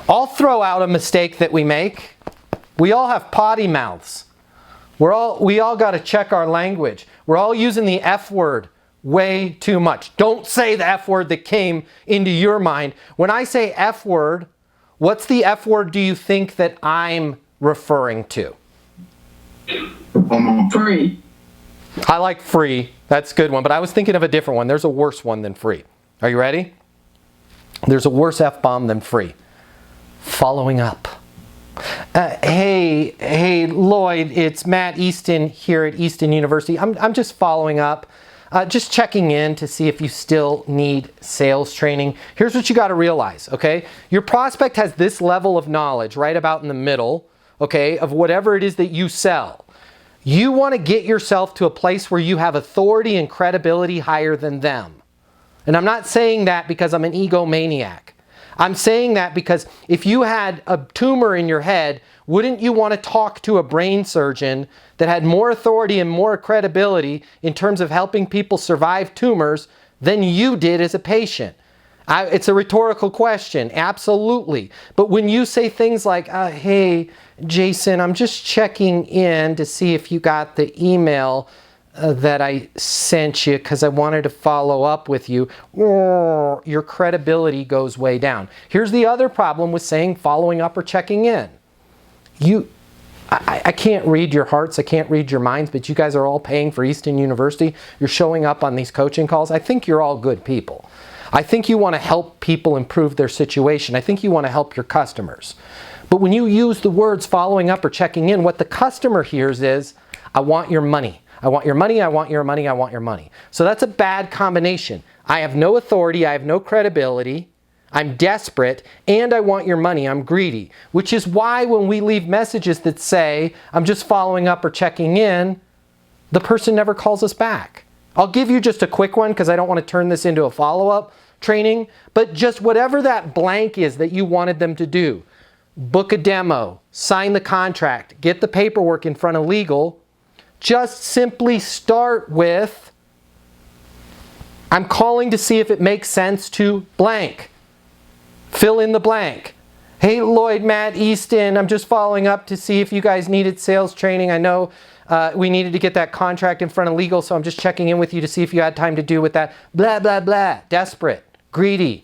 I'll throw out a mistake that we make. We all have potty mouths. We all got to check our language. We're all using the F word way too much. Don't say the F word that came into your mind. When I say F word, what's the F word do you think that I'm referring to? Free. I like free. That's a good one. But I was thinking of a different one. There's a worse one than free. Are you ready? There's a worse F-bomb than free. Following up. Hey, Lloyd, it's Matt Easton here at Easton University. I'm just following up, just checking in to see if you still need sales training. Here's what you got to realize, okay? Your prospect has this level of knowledge right about in the middle, okay, of whatever it is that you sell. You want to get yourself to a place where you have authority and credibility higher than them. And I'm not saying that because I'm an egomaniac. I'm saying that because if you had a tumor in your head, wouldn't you want to talk to a brain surgeon that had more authority and more credibility in terms of helping people survive tumors than you did as a patient? It's a rhetorical question, absolutely. But when you say things like, hey, Jason, I'm just checking in to see if you got the email that I sent you because I wanted to follow up with you, your credibility goes way down. Here's the other problem with saying following up or checking in. I can't read your hearts, I can't read your minds, but you guys are all paying for Easton University. You're showing up on these coaching calls. I think you're all good people. I think you want to help people improve their situation. I think you want to help your customers. But when you use the words following up or checking in, what the customer hears is, I want your money. I want your money, I want your money, I want your money. So that's a bad combination. I have no authority, I have no credibility, I'm desperate, and I want your money, I'm greedy. Which is why when we leave messages that say, I'm just following up or checking in, the person never calls us back. I'll give you just a quick one because I don't want to turn this into a follow-up training, but just whatever that blank is that you wanted them to do. Book a demo, sign the contract, get the paperwork in front of legal. Just simply start with, I'm calling to see if it makes sense to blank. Fill in the blank. Hey, Lloyd, Matt, Easton, I'm just following up to see if you guys needed sales training. I know we needed to get that contract in front of legal, so I'm just checking in with you to see if you had time to do with that. Blah, blah, blah. Desperate. Greedy.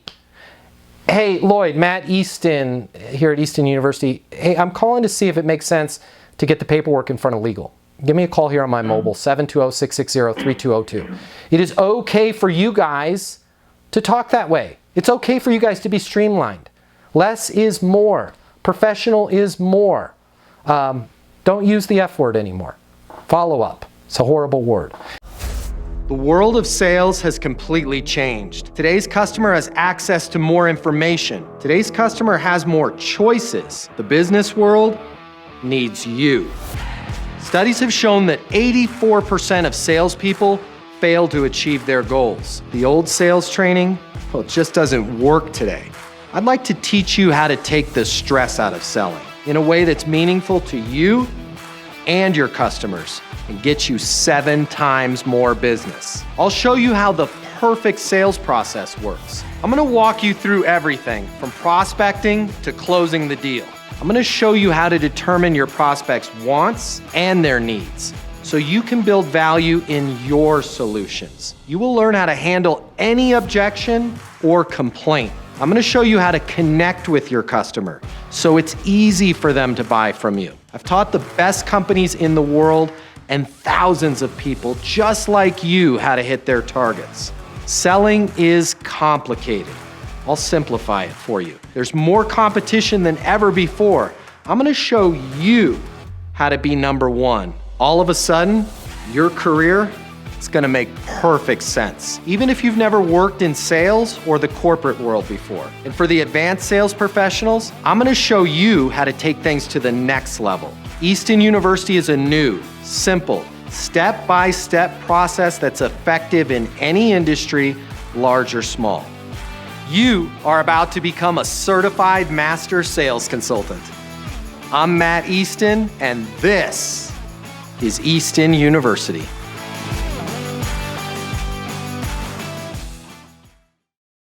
Hey, Lloyd, Matt Easton here at Easton University. Hey, I'm calling to see if it makes sense to get the paperwork in front of legal. Give me a call here on my mobile, 720-660-3202. It is okay for you guys to talk that way. It's okay for you guys to be streamlined. Less is more. Professional is more. Don't use the F word anymore. Follow up. It's a horrible word. The world of sales has completely changed. Today's customer has access to more information. Today's customer has more choices. The business world needs you. Studies have shown that 84% of salespeople fail to achieve their goals. The old sales training, well, it just doesn't work today. I'd like to teach you how to take the stress out of selling in a way that's meaningful to you and your customers and get you 7 times more business. I'll show you how the perfect sales process works. I'm gonna walk you through everything from prospecting to closing the deal. I'm gonna show you how to determine your prospects' wants and their needs so you can build value in your solutions. You will learn how to handle any objection or complaint. I'm gonna show you how to connect with your customer so it's easy for them to buy from you. I've taught the best companies in the world and thousands of people just like you how to hit their targets. Selling is complicated. I'll simplify it for you. There's more competition than ever before. I'm gonna show you how to be number one. All of a sudden, your career is gonna make perfect sense, even if you've never worked in sales or the corporate world before. And for the advanced sales professionals, I'm gonna show you how to take things to the next level. Easton University is a new, simple, step-by-step process that's effective in any industry, large or small. You are about to become a certified master sales consultant. I'm Matt Easton, and this is Easton University.